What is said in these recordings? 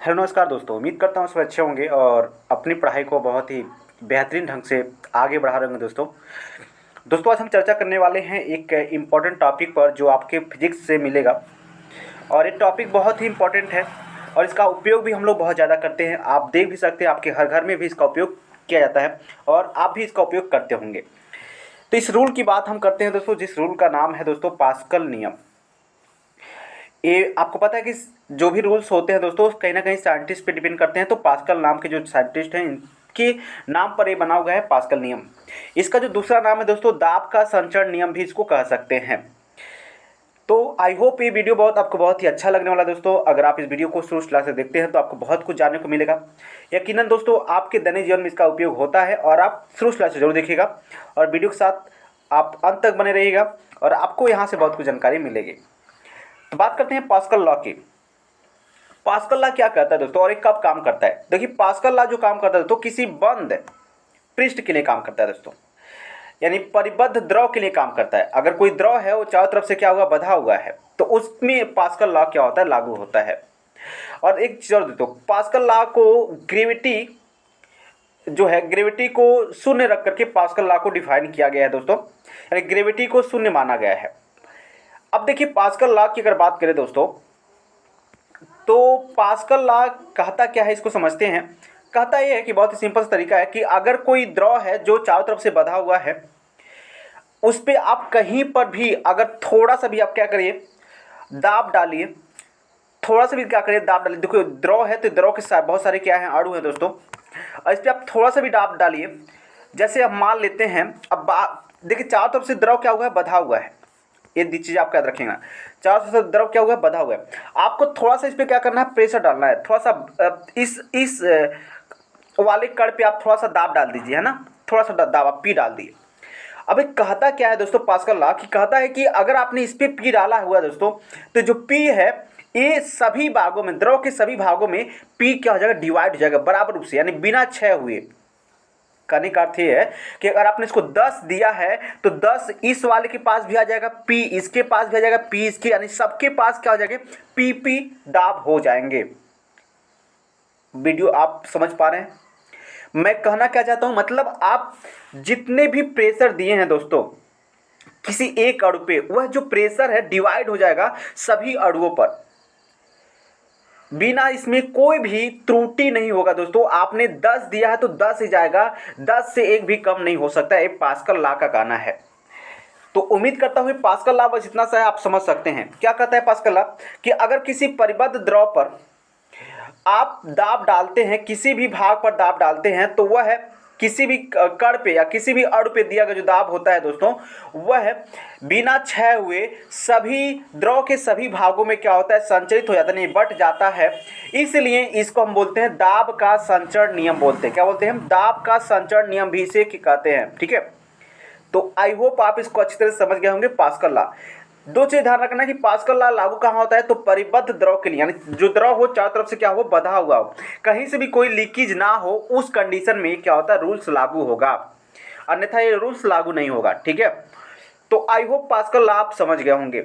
Hello नमस्कार दोस्तों, उम्मीद करता हूँ सब अच्छे होंगे और अपनी पढ़ाई को बहुत ही बेहतरीन ढंग से आगे बढ़ा रहे होंगे दोस्तों। आज हम चर्चा करने वाले हैं एक इम्पॉर्टेंट टॉपिक पर जो आपके फिजिक्स से मिलेगा। और ये टॉपिक बहुत ही इम्पॉर्टेंट है और इसका उपयोग भी हम लोग बहुत ज़्यादा करते हैं। आप देख भी सकते हैं, आपके हर घर में भी इसका उपयोग किया जाता है और आप भी इसका उपयोग करते होंगे। तो इस रूल की बात हम करते हैं दोस्तों, जिस रूल का नाम है दोस्तों पास्कल नियम। ये आपको पता है कि जो भी रूल्स होते हैं दोस्तों कहीं ना कहीं साइंटिस्ट पे डिपेंड करते हैं। तो पास्कल नाम के जो साइंटिस्ट हैं इनके नाम पर ये बना हुआ है पास्कल नियम। इसका जो दूसरा नाम है दोस्तों दाब का संचरण नियम भी इसको कह सकते हैं। तो आई होप ये वीडियो आपको बहुत ही अच्छा लगने वाला है दोस्तों। अगर आप इस वीडियो को शुरू से देखते हैं तो आपको बहुत कुछ जानने को मिलेगा। यकीनन दोस्तों आपके दैनिक जीवन में इसका उपयोग होता है और आप शुरू से जरूर देखिएगा और वीडियो के साथ आप अंत तक बने रहिएगा और आपको यहाँ से बहुत कुछ जानकारी मिलेगी। तो बात करते हैं पास्कल लॉ की। पास्कल लॉ क्या कहता है दोस्तों और ये कब काम करता है? देखिए, पास्कल लॉ जो काम करता है दोस्तों किसी बंद पृष्ठ के लिए काम करता है दोस्तों, यानी परिबद्ध द्रव के लिए काम करता है। अगर कोई द्रव है वो चारों तरफ से क्या हुआ, बंधा हुआ है, तो उसमें पास्कल लॉ क्या होता है, लागू होता है। और एक चीज और दोस्तों, पास्कल लॉ को ग्रेविटी जो है, ग्रेविटी को शून्य रख करके पास्कल लॉ को डिफाइन किया गया है दोस्तों, यानी ग्रेविटी को शून्य माना गया है। अब देखिए, पास्कल लॉ की अगर बात करें दोस्तों तो पास्कल लॉ कहता क्या है, इसको समझते हैं। कहता यह है कि बहुत ही सिंपल तरीका है कि अगर कोई द्रव है जो चारों तरफ से बंधा हुआ है, उस पर आप कहीं पर भी अगर थोड़ा सा भी आप क्या करिए, दाब डालिए, थोड़ा सा भी क्या करिए, दाब डालिए। देखो द्रव है तो द्रव के साथ बहुत सारे क्या हैं, अणु हैं दोस्तों, और इस पर आप थोड़ा सा भी दाब डालिए। जैसे हम मान लेते हैं, अब देखिए चारों तरफ से द्रव क्या हुआ है, बंधा हुआ है। ये चीज़ आप याद रखेंगे, चारों तरफ से द्रव क्या हुआ है, बंधा हुआ है। आपको थोड़ा सा इस पर क्या करना है, प्रेशर डालना है। थोड़ा सा इस वाले कड़ पे आप थोड़ा सा दाब डाल दीजिए, है ना, थोड़ा सा दाब आप पी डाल दिए। अब एक कहता क्या है दोस्तों पास्कल लॉ की, कहता है कि अगर आपने इस पे पी डाला हुआ दोस्तों, तो जो पी है ये सभी भागों में, द्रव के सभी भागों में पी क्या हो जाएगा, डिवाइड हो जाएगा बराबर रूप से, यानी बिना क्षय हुए। कहने का अर्थ ये है कि अगर आपने इसको 10 दिया है तो 10 इस वाले के पास भी आ जाएगा, पी इसके पास भी आ जाएगा, पी इसके, यानी सबके पास क्या हो जाएगा, पी पी दाब हो जाएंगे। वीडियो आप समझ पा रहे हैं मैं कहना क्या चाहता हूं? मतलब आप जितने भी प्रेशर दिए हैं दोस्तों किसी एक अणु पे, वह जो प्रेशर है डिवाइड हो जाएगा सभी अणुओं पर, बिना इसमें कोई भी त्रुटि नहीं होगा दोस्तों। आपने 10 दिया है तो 10 ही जाएगा, 10 से एक भी कम नहीं हो सकता। ये पास्कल लॉ का कहना है। तो उम्मीद करता हूं पास्कल लॉ बस इतना सा है, आप समझ सकते हैं। क्या कहता है पास्कल लॉ कि अगर किसी परिबद्ध द्रव पर आप दाब डालते हैं, किसी भी भाग पर दाब डालते हैं, तो वह है किसी भी कण पे या किसी भी अणु पे दिया गया जो दाब होता है दोस्तों, वह बिना क्षय हुए सभी द्रव के सभी भागों में क्या होता है, संचरित हो जाता है, नहीं बट जाता है। इसलिए इसको हम बोलते हैं दाब का संचरण नियम बोलते हैं। क्या बोलते हैं हम? दाब का संचरण नियम भी इसे कहते हैं। ठीक है, तो आई होप आप इसको अच्छी तरह से समझ गए होंगे। पास्कल लॉ, दो चीज ध्यान रखना कि पास्कल लॉ लागू कहाँ होता है, तो परिबद्ध द्रव के लिए, यानी जो द्रव हो चारों तरफ से क्या हो, बंधा हुआ हो, कहीं से भी कोई लीकेज ना हो, उस कंडीशन में क्या होता है, रूल्स लागू होगा, अन्यथा ये रूल्स लागू नहीं होगा। ठीक है, तो आई होप पास्कल लॉ आप समझ गए होंगे।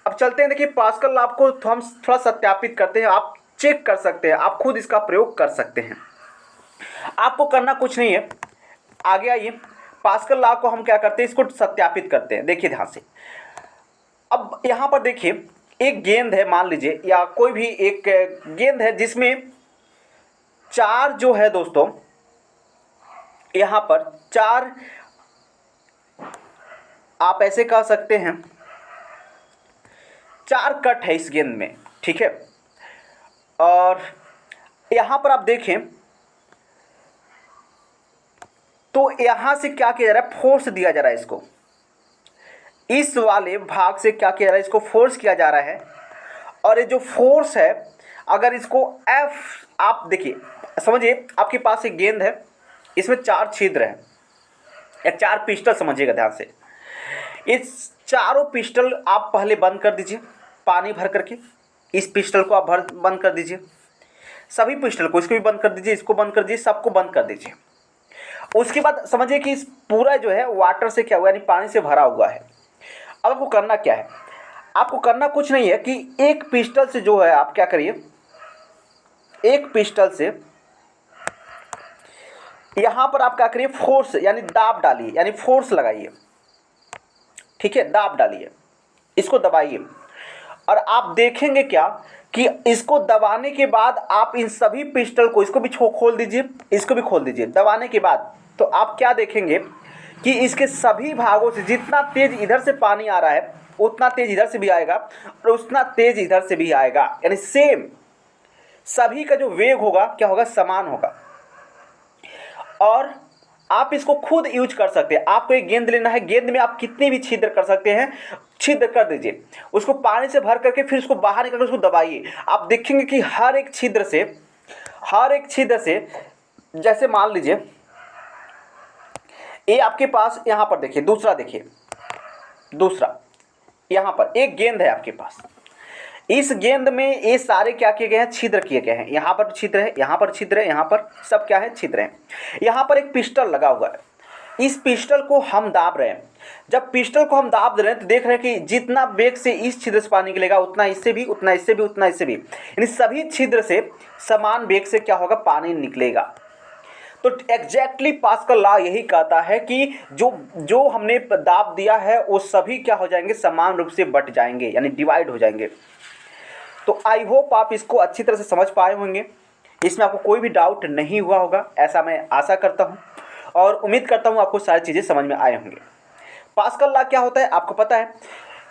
अब चलते हैं, देखिए पास्कल लॉ को हम थोड़ा सत्यापित करते हैं। आप चेक कर सकते हैं, आप खुद इसका प्रयोग कर सकते हैं। आपको करना कुछ नहीं है, आगे आइए। पास्कल लॉ को हम क्या करते हैं, इसको सत्यापित करते हैं। देखिए ध्यान से, अब यहां पर देखिए एक गेंद है, मान लीजिए, या कोई भी एक गेंद है जिसमें चार जो है दोस्तों, यहां पर चार आप ऐसे कह सकते हैं, चार कट है इस गेंद में। ठीक है, और यहां पर आप देखें तो यहां से क्या किया जा रहा है, फोर्स दिया जा रहा है इसको, इस वाले भाग से क्या किया जा रहा है, इसको फोर्स किया जा रहा है। और ये जो फोर्स है, अगर इसको F, आप देखिए समझिए, आपके पास एक गेंद है, इसमें चार छिद्र हैं या चार पिस्टल, समझिएगा ध्यान से। इस चारों पिस्टल आप पहले बंद कर दीजिए पानी भर करके। इस पिस्टल को आप बंद कर दीजिए, सभी पिस्टल को, इसको भी बंद कर दीजिए, इसको बंद कर दीजिए, सबको बंद कर दीजिए। उसके बाद समझिए कि इस पूरा जो है वाटर से क्या हुआ, यानी पानी से भरा हुआ है। अब आपको करना क्या है, आपको करना कुछ नहीं है कि एक पिस्टल से जो है आप क्या करिए, एक पिस्टल से यहाँ पर आप क्या करिए, फोर्स यानी दाब डालिए, यानी फोर्स लगाइए, ठीक है, दाब डालिए, इसको दबाइए। और आप देखेंगे क्या कि इसको दबाने के बाद आप इन सभी पिस्टल को, इसको भी खोल दीजिए, इसको भी खोल दीजिए। दबाने के बाद तो आप क्या देखेंगे कि इसके सभी भागों से जितना तेज इधर से पानी आ रहा है उतना तेज इधर से भी आएगा और उतना तेज इधर से भी आएगा, यानी सेम सभी का जो वेग होगा क्या होगा, समान होगा। और आप इसको खुद यूज कर सकते हैं। आपको एक गेंद लेना है, गेंद में आप कितने भी छिद्र कर सकते हैं, छिद्र कर दीजिए, उसको पानी से भर करके फिर उसको बाहर निकाल कर उसको दबाइए। आप देखेंगे कि हर एक छिद्र से जैसे मान लीजिए ये आपके पास यहाँ पर देखिए, दूसरा यहाँ पर एक गेंद है आपके पास। इस गेंद में ये सारे क्या किए गए हैं, छिद्र किए गए हैं। यहाँ पर छिद्र है, यहाँ पर छिद्र है, यहाँ पर सब क्या है, छिद्र है। यहाँ पर एक पिस्टल लगा हुआ है, इस पिस्टल को हम दाब रहे हैं। जब पिस्टल को हम दाब रहे हैं तो देख रहे हैं कि जितना वेग से इस छिद्र से पानी निकलेगा उतना इससे भी, उतना इससे भी, उतना इससे भी, यानी सभी छिद्र से समान वेग से क्या होगा, पानी निकलेगा। तो एग्जैक्टली पास्कल लॉ यही कहता है कि जो हमने दाब दिया है वो सभी क्या हो जाएंगे, समान रूप से बट जाएंगे, यानी डिवाइड हो जाएंगे। तो आई होप आप इसको अच्छी तरह से समझ पाए होंगे, इसमें आपको कोई भी डाउट नहीं हुआ होगा, ऐसा मैं आशा करता हूं और उम्मीद करता हूं आपको सारी चीज़ें समझ में आए होंगे। पास्कल लॉ क्या होता है आपको पता है,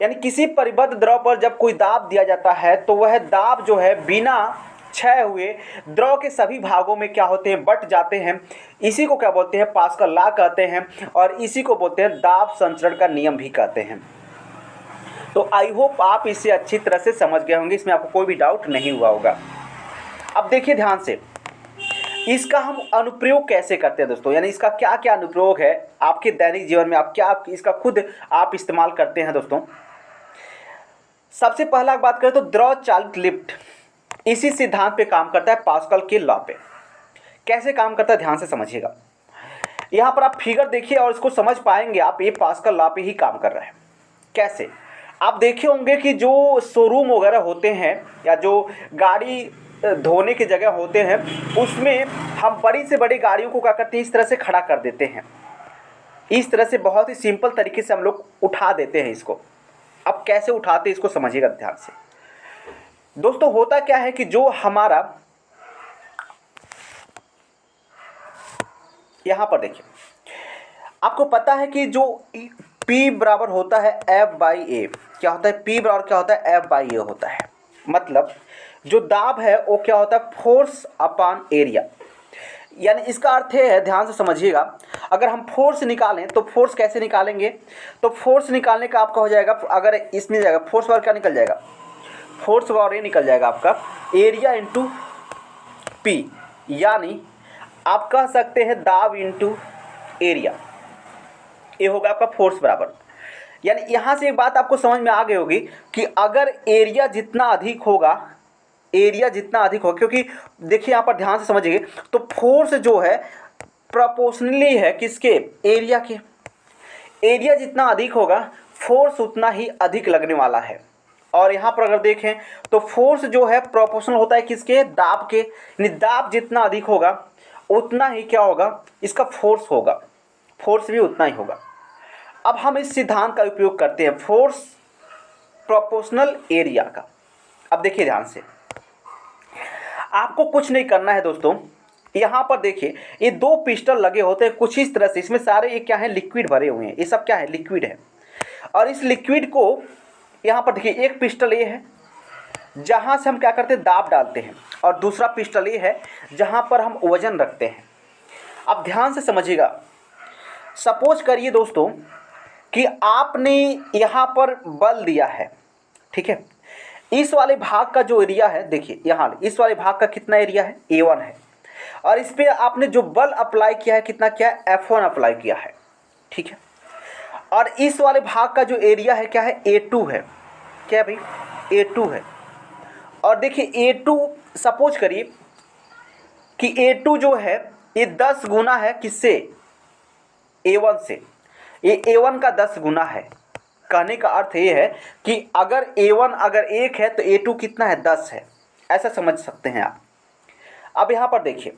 यानी किसी परिबद्ध द्रव पर जब कोई दाब दिया जाता है तो वह दाब जो है बिना क्षय हुए द्रव के सभी भागों में क्या होते हैं, बट जाते हैं। इसी को क्या बोलते हैं, पास्कल लॉ कहते हैं और इसी को बोलते हैं दाब संचरण का नियम भी कहते हैं। तो आई होप आप इसे अच्छी तरह से समझ गए होंगे, इसमें आपको कोई भी डाउट नहीं हुआ होगा। अब देखिए ध्यान से, इसका हम अनुप्रयोग कैसे करते हैं दोस्तों, यानी इसका क्या क्या अनुप्रयोग है आपके दैनिक जीवन में, आप क्या इसका खुद आप इस्तेमाल करते हैं दोस्तों। सबसे पहला बात करें तो द्रव चालित लिफ्ट इसी सिद्धांत पे काम करता है, पास्कल के लॉ पे। कैसे काम करता है ध्यान से समझिएगा। यहाँ पर आप फिगर देखिए और इसको समझ पाएंगे आप, ये पास्कल लॉ पे ही काम कर रहा है। कैसे, आप देखे होंगे कि जो शोरूम वगैरह होते हैं या जो गाड़ी धोने की जगह होते हैं उसमें हम बड़ी से बड़ी गाड़ियों को क्या करते हैं, इस तरह से खड़ा कर देते हैं। इस तरह से बहुत ही सिंपल तरीके से हम लोग उठा देते हैं इसको। अब कैसे उठाते हैं इसको समझिएगा ध्यान से दोस्तों। होता क्या है कि जो हमारा यहाँ पर देखिए, आपको पता है कि जो P बराबर होता है F/A, क्या होता है, P बराबर क्या होता है, F/A होता है। मतलब जो दाब है वो क्या होता है, फोर्स अपॉन एरिया। यानी इसका अर्थ है, ध्यान से समझिएगा, अगर हम फोर्स निकालें तो फोर्स कैसे निकालेंगे, तो फोर्स निकालने का आपका हो जाएगा, अगर इसमें जाएगा फोर्स बराबर क्या निकल जाएगा, फोर्स बराबर ये निकल जाएगा आपका एरिया इंटू P, यानी आप कह सकते हैं दाब इंटू एरिया, ये होगा आपका फोर्स बराबर। यानी यहाँ से एक बात आपको समझ में आ गई होगी कि अगर एरिया जितना अधिक होगा, क्योंकि देखिए यहाँ पर ध्यान से समझिए, तो फोर्स जो है प्रोपोर्शनली है किसके, एरिया के। एरिया जितना अधिक होगा फोर्स उतना ही अधिक लगने वाला है। और यहाँ पर अगर देखें तो फोर्स जो है प्रोपोर्शनल होता है किसके, दाब के। यानी दाब जितना अधिक होगा उतना ही क्या होगा, इसका फोर्स होगा, फोर्स भी उतना ही होगा। अब हम इस सिद्धांत का उपयोग करते हैं फोर्स प्रोपोर्शनल एरिया का। अब देखिए ध्यान से, आपको कुछ नहीं करना है दोस्तों। यहाँ पर देखिए ये दो पिस्टल लगे होते हैं कुछ इस तरह से, इसमें सारे ये क्या है, लिक्विड भरे हुए हैं, ये सब क्या है, लिक्विड है। और इस लिक्विड को यहाँ पर देखिए, एक पिस्टल ये है जहाँ से हम क्या करते हैं, दाब डालते हैं, और दूसरा पिस्टल ये है जहाँ पर हम वजन रखते हैं। अब ध्यान से समझिएगा, सपोज करिए दोस्तों कि आपने यहाँ पर बल दिया है, ठीक है। इस वाले भाग का जो एरिया है, देखिए यहाँ इस वाले भाग का कितना एरिया है, A1 है, और इस पर आपने जो बल अप्लाई किया है कितना किया है, F1 अप्लाई किया है, ठीक है। और इस वाले भाग का जो एरिया है क्या है, A2 है, क्या भाई, A2 है। और देखिए A2 सपोज करिए कि A2 जो है ये 10 गुना है किससे, A1 से। ये A1 का 10 गुना है। कहने का अर्थ ये है कि अगर A1 अगर 1 है तो A2 कितना है, 10 है। ऐसा समझ सकते हैं आप। अब यहाँ पर देखिए,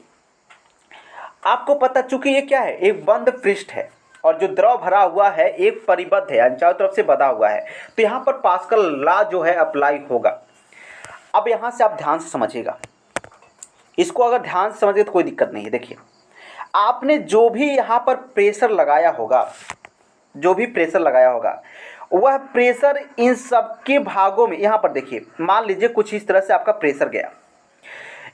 आपको पता, चूंकि ये क्या है, एक बंद पृष्ठ है और जो द्रव भरा हुआ है एक परिबद्ध है, यानी चारों तरफ से बंधा हुआ है, तो यहाँ पर पास्कल लॉ जो है अप्लाई होगा। अब यहाँ से आप ध्यान से समझिएगा, इसको अगर ध्यान से समझिए तो कोई दिक्कत नहीं है। देखिए, आपने जो भी यहाँ पर प्रेशर लगाया होगा, जो भी प्रेशर लगाया होगा, वह प्रेशर इन सबके भागों में, यहाँ पर देखिए, मान लीजिए कुछ इस तरह से आपका प्रेशर गया,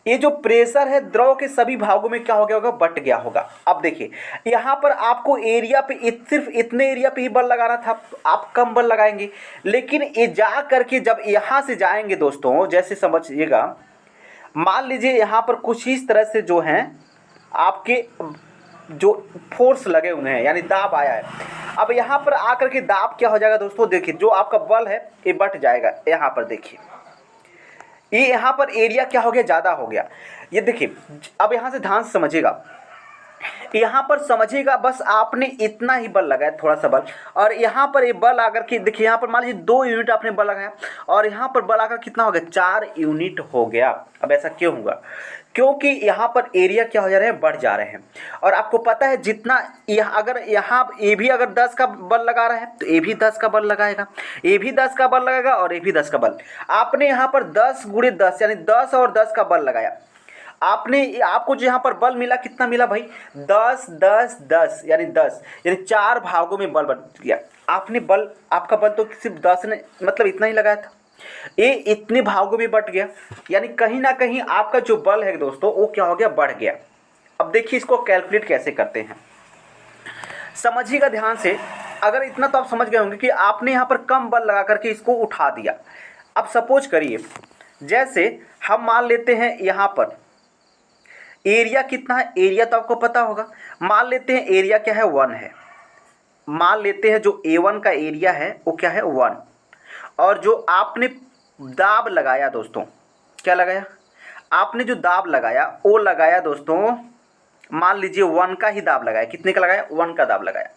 ये जो प्रेशर है द्रव के सभी भागों में क्या हो गया होगा, बट गया होगा। अब देखिए, यहाँ पर आपको एरिया पे सिर्फ इतने एरिया पे ही बल लगाना था, आप कम बल लगाएंगे, लेकिन ये जा करके जब यहाँ से जाएंगे दोस्तों, जैसे समझिएगा, मान लीजिए यहाँ पर कुछ इस तरह से जो हैं आपके जो फोर्स लगे हुए हैं, यानी दाब आया है। अब यहाँ पर आकर के दाब क्या हो जाएगा दोस्तों, देखिए जो आपका बल है ये बट जाएगा। यहाँ पर देखिए, ये यहाँ पर एरिया क्या हो गया, ज़्यादा हो गया। ये देखिए, अब यहाँ से ध्यान से समझिएगा, यहाँ पर समझिएगा, बस आपने इतना ही बल लगाया, थोड़ा सा बल, और यहाँ पर ये बल आकर के देखिए, यहाँ पर मान लीजिए 2 यूनिट आपने बल लगाया और यहाँ पर बल आकर कितना हो गया, 4 यूनिट हो गया। अब ऐसा क्यों हुआ, क्योंकि यहाँ पर एरिया क्या हो जा रहे हैं, बढ़ जा रहे हैं। और आपको पता है जितना यहाँ, अगर यहाँ ए भी अगर 10 का बल लगा रहा है तो ए भी 10 का बल लगाएगा, ए भी 10 का बल लगाएगा और ए भी 10 का बल। आपने यहाँ पर 10 × 10 यानी 10 और 10 का बल लगाया, आपको जो यहाँ पर बल मिला कितना मिला भाई, 10 10 10 यानी 10, यानी 4 भागों में बल बन गया। आपने बल, आपका बल तो सिर्फ 10 ने मतलब इतना ही लगाया था, ये इतने भागों में बट गया, यानी कहीं ना कहीं आपका जो बल है दोस्तों वो क्या हो गया, बढ़ गया। अब देखिए इसको कैलकुलेट कैसे करते हैं, समझिएगा ध्यान से। अगर इतना तो आप समझ गए होंगे कि आपने यहाँ पर कम बल लगा करके इसको उठा दिया। अब सपोज करिए, जैसे हम मान लेते हैं यहाँ पर एरिया कितना है, एरिया तो आपको पता होगा, मान लेते हैं एरिया क्या है, 1 है। मान लेते हैं जो A1 का एरिया है वो क्या है, 1, और जो आपने दाब लगाया दोस्तों, क्या लगाया, आपने जो दाब लगाया वो लगाया दोस्तों, मान लीजिए 1 का ही दाब लगाया। कितने का लगाया, 1 का दाब लगाया।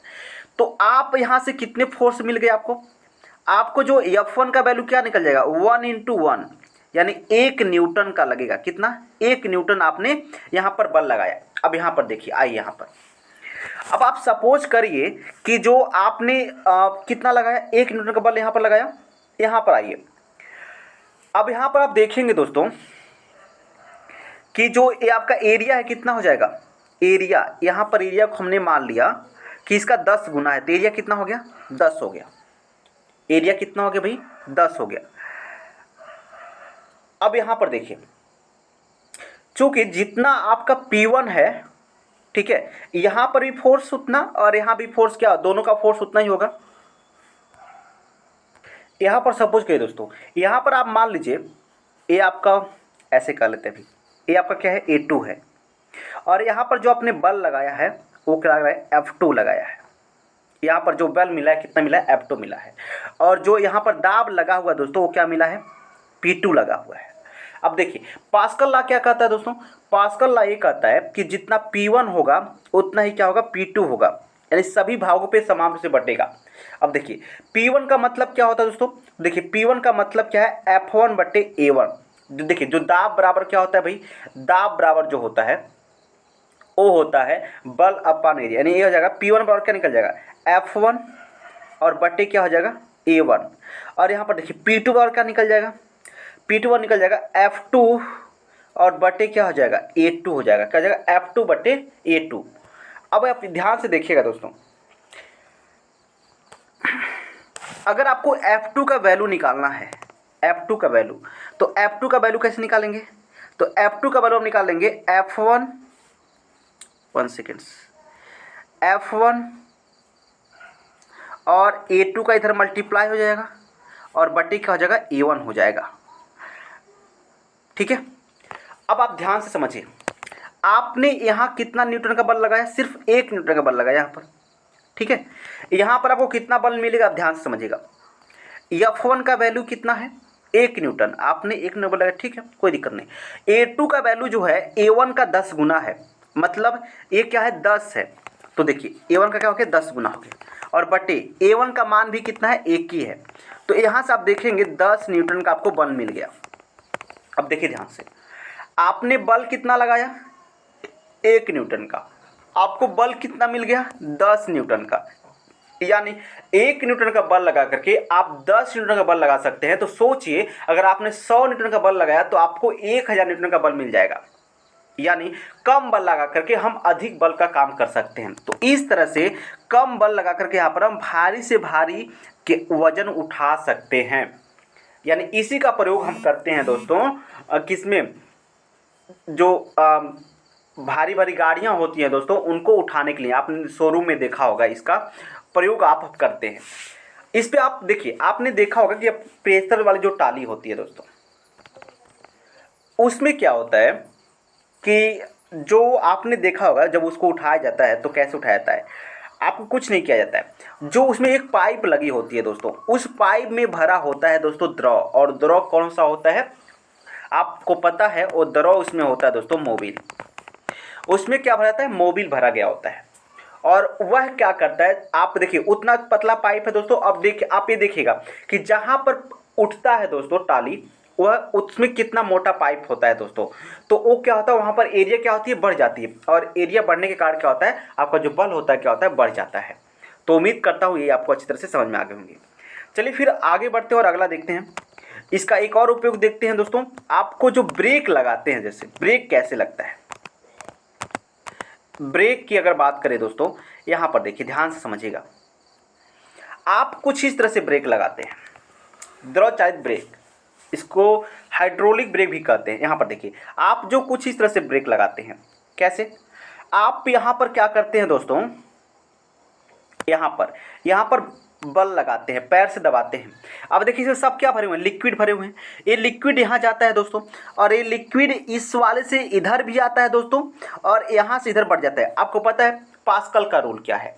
तो आप यहाँ से कितने फोर्स मिल गए आपको जो F1 का वैल्यू क्या निकल जाएगा, 1 × 1 यानी 1 न्यूटन का लगेगा। कितना, 1 न्यूटन आपने यहाँ पर बल लगाया। अब यहाँ पर देखिए, आइए यहाँ पर, अब आप सपोज करिए कि जो आपने कितना लगाया, 1 न्यूटन का बल यहाँ पर लगाया। यहाँ पर आइए, अब यहाँ पर आप देखेंगे दोस्तों कि जो ये आपका एरिया है कितना हो जाएगा, एरिया, यहाँ पर एरिया को हमने मान लिया कि इसका 10 गुना है, तो एरिया कितना हो गया, 10 हो गया। एरिया कितना हो गया भाई, 10 हो गया। अब यहाँ पर देखिए, चूंकि जितना आपका P1 है, ठीक है, यहाँ पर भी फोर्स उतना और यहाँ भी फोर्स, क्या दोनों का फोर्स उतना ही होगा। यहाँ पर सपोज करिए दोस्तों, यहाँ पर आप मान लीजिए ये आपका, ऐसे कर लेते हैं अभी, ये आपका क्या है, A2 है, और यहाँ पर जो आपने बल लगाया है वो क्या लगाया है, F2 लगाया है। यहाँ पर जो बल मिला है कितना मिला है, F2 मिला है। और जो यहाँ पर दाब लगा हुआ है दोस्तों वो क्या मिला है, P2 लगा हुआ है। अब देखिए पास्कल लॉ क्या कहता है दोस्तों, पास्कल लॉ ये कहता है कि जितना P1 होगा उतना ही क्या होगा, P2 होगा, यानी सभी भागों पे समान रूप से बटेगा। अब देखिए P1 का मतलब क्या होता है दोस्तों, देखिए P1 का मतलब क्या है, F1/A1। देखिए जो दाब बराबर क्या होता है भाई, दाब बराबर जो होता है वो होता है बल अपॉन एरिया, यानी ये हो जाएगा P1 बराबर क्या निकल जाएगा, F1 और बटे क्या हो जाएगा, A1। और यहाँ पर देखिए P2 बराबर क्या निकल जाएगा, P2 बराबर निकल जाएगा F2 और बटे क्या हो जाएगा, A2 हो जाएगा। क्या हो जाएगा, F2/A2। अब आप ध्यान से देखिएगा दोस्तों, अगर आपको F2 का वैल्यू निकालना है, F2 का वैल्यू, तो F2 का वैल्यू कैसे निकालेंगे, तो F2 का वैल्यू हम निकालेंगे F1, 1 सेकेंड, F1 और A2 का इधर मल्टीप्लाई हो जाएगा और बटे क्या हो जाएगा, A1 हो जाएगा। ठीक है, अब आप ध्यान से समझिए, आपने यहाँ कितना न्यूटन का बल लगाया, सिर्फ 1 न्यूटन का बल लगाया यहाँ पर। ठीक है, यहाँ पर आपको कितना बल मिलेगा, आप ध्यान से समझिएगा। F1 का वैल्यू कितना है, 1 न्यूटन, आपने 1 न्यूटन लगाया, ठीक है, कोई दिक्कत नहीं। A2 का वैल्यू जो है A1 का 10 गुना है, मतलब ये क्या है, 10 है, तो देखिए A1 का क्या हो गया, 10 गुना हो गया, और बटे A1 का मान भी कितना है, 1 ही है। तो यहाँ से आप देखेंगे 10 न्यूटन का आपको बल मिल गया। अब देखिए ध्यान से, आपने बल कितना लगाया, 1 न्यूटन का, आपको बल कितना मिल गया, 10 न्यूटन का। यानी 1 न्यूटन का बल लगा करके आप 10 न्यूटन का बल लगा सकते हैं। तो सोचिए अगर आपने 100 न्यूटन का बल लगाया तो आपको 1000 न्यूटन का बल मिल जाएगा। यानी कम बल लगा करके हम अधिक बल का काम कर सकते हैं। तो इस तरह से कम बल लगा करके यहाँ पर हम भारी से भारी के वजन उठा सकते हैं। यानी इसी का प्रयोग हम करते हैं दोस्तों किसमें, जो भारी भारी गाड़ियाँ होती हैं दोस्तों, उनको उठाने के लिए आपने शोरूम में देखा होगा, इसका प्रयोग आप करते हैं। इस पे आप देखिए, आपने देखा होगा कि प्रेशर वाली जो टाली होती है दोस्तों, उसमें क्या होता है कि जो आपने देखा होगा जब उसको उठाया जाता है तो कैसे उठाया जाता है, आपको कुछ नहीं किया जाता है। जो उसमें एक पाइप लगी होती है दोस्तों, उस पाइप में भरा होता है दोस्तों द्रव, और द्रव कौन सा होता है आपको पता है, और द्रव उसमें होता है दोस्तों मोबिल। उसमें क्या भरा जाता है, मोबिल भरा गया होता है। और वह क्या करता है, आप देखिए उतना पतला पाइप है दोस्तों। अब देखिए, आप ये देखिएगा कि जहाँ पर उठता है दोस्तों टाली, वह उसमें कितना मोटा पाइप होता है दोस्तों। तो वो क्या होता है, वहाँ पर एरिया क्या होती है, बढ़ जाती है, और एरिया बढ़ने के कारण क्या होता है, आपका जो बल होता है क्या होता है, बढ़ जाता है। तो उम्मीद करता हूँ ये आपको अच्छी तरह से समझ में आ गए होंगे। चलिए फिर आगे बढ़ते हैं और अगला देखते हैं। इसका एक और उपयोग देखते हैं दोस्तों। आपको जो ब्रेक लगाते हैं, जैसे ब्रेक कैसे लगता है, ब्रेक की अगर बात करें दोस्तों, यहाँ पर देखिए ध्यान से समझिएगा। आप कुछ इस तरह से ब्रेक लगाते हैं, द्रव चालित ब्रेक, इसको हाइड्रोलिक ब्रेक भी कहते हैं। यहाँ पर देखिए आप जो कुछ इस तरह से ब्रेक लगाते हैं, कैसे, आप यहाँ पर क्या करते हैं दोस्तों, यहाँ पर बल लगाते हैं, पैर से दबाते हैं। अब देखिए इसमें सब क्या भरे हुए हैं, लिक्विड भरे हुए हैं। ये लिक्विड यहाँ जाता है दोस्तों, और ये लिक्विड इस वाले से इधर भी आता है दोस्तों, और यहाँ से इधर बढ़ जाता है। आपको पता है पास्कल का रूल क्या है,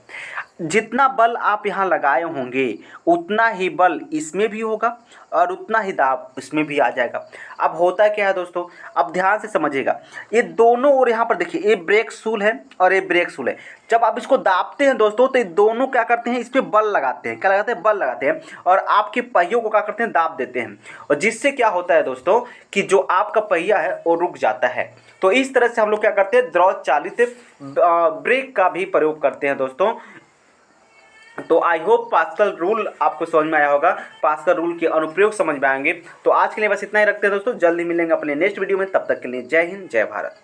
जितना बल आप यहाँ लगाए होंगे उतना ही बल इसमें भी होगा और उतना ही दाब इसमें भी आ जाएगा। अब होता क्या है दोस्तों, अब ध्यान से समझिएगा, ये दोनों ओर यहाँ पर देखिए, ये ब्रेक शूल है और ये ब्रेक शूल है। जब आप इसको दाबते हैं दोस्तों, तो ये दोनों क्या करते हैं, इस पर बल लगाते हैं। क्या लगाते हैं, बल लगाते हैं, और आपके पहियों को क्या करते हैं, दाब देते हैं। और जिससे क्या होता है दोस्तों कि जो आपका पहिया है वो रुक जाता है। तो इस तरह से हम लोग क्या करते हैं, द्रव चालित ब्रेक का भी प्रयोग करते हैं दोस्तों। तो आई होप पास्कल रूल आपको समझ में आया होगा, पास्कल रूल के अनुप्रयोग समझ में आएंगे। तो आज के लिए बस इतना ही रखते हैं दोस्तों, जल्दी मिलेंगे अपने नेक्स्ट वीडियो में। तब तक के लिए जय हिंद, जय भारत।